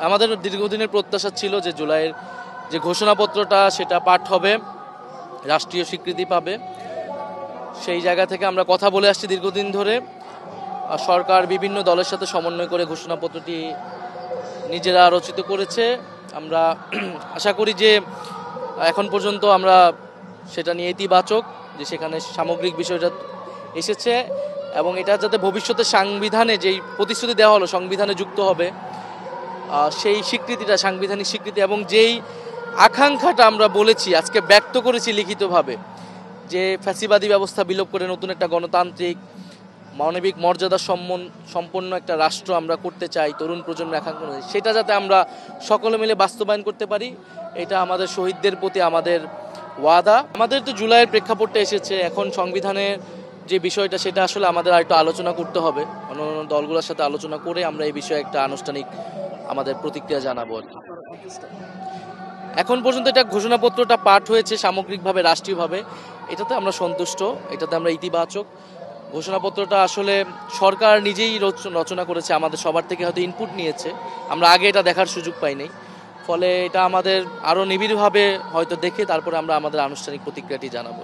আমাদের দীর্ঘদিনের প্রত্যাশা ছিল যে জুলাইয়ের যে ঘোষণাপত্রটা সেটা পাঠ হবে, রাষ্ট্রীয় স্বীকৃতি পাবে। সেই জায়গা থেকে আমরা কথা বলে আসছি দীর্ঘদিন ধরে। সরকার বিভিন্ন দলের সাথে সমন্বয় করে ঘোষণাপত্রটি নিজেরা রচিত করেছে। আমরা আশা করি যে এখন পর্যন্ত আমরা সেটা নিয়ে ইতিবাচক, যে সেখানে সামগ্রিক বিষয়টা এসেছে এবং এটা যাতে ভবিষ্যতে সংবিধানে যেই প্রতিশ্রুতি দেওয়া হলো সংবিধানে যুক্ত হবে, সেই স্বীকৃতিটা সাংবিধানিক স্বীকৃতি এবং যেই আকাঙ্ক্ষাটা আমরা বলেছি আজকে ব্যক্ত করেছি লিখিতভাবে, যে ফ্যাসিবাদী ব্যবস্থা বিলোপ করে নতুন একটা গণতান্ত্রিক মানবিক মর্যাদা সম্পন্ন একটা রাষ্ট্র আমরা করতে চাই, তরুণ প্রজন্মের আকাঙ্ক্ষা, সেটা যাতে আমরা সকলে মিলে বাস্তবায়ন করতে পারি, এটা আমাদের শহীদদের প্রতি আমাদের ওয়াদা। আমাদের তো জুলাইয়ের প্রেক্ষাপটটা এসেছে, এখন সংবিধানের যে বিষয়টা সেটা আসলে আমাদের আরেকটু আলোচনা করতে হবে, অন্যান্য দলগুলোর সাথে আলোচনা করে আমরা এই বিষয়ে একটা আনুষ্ঠানিক আমাদের প্রতিক্রিয়া জানাবো আর কি। এখন পর্যন্ত এটা ঘোষণাপত্রটা পাঠ হয়েছে সামগ্রিকভাবে রাষ্ট্রীয়ভাবে, এটাতে আমরা সন্তুষ্ট, এটাতে আমরা ইতিবাচক। ঘোষণাপত্রটা আসলে সরকার নিজেই রচনা করেছে, আমাদের সবার থেকে হয়তো ইনপুট নিয়েছে, আমরা আগে এটা দেখার সুযোগ পাইনি। ফলে এটা আমাদের আরও নিবিড়ভাবে হয়তো দেখে তারপরে আমরা আমাদের আনুষ্ঠানিক প্রতিক্রিয়াটি জানাবো।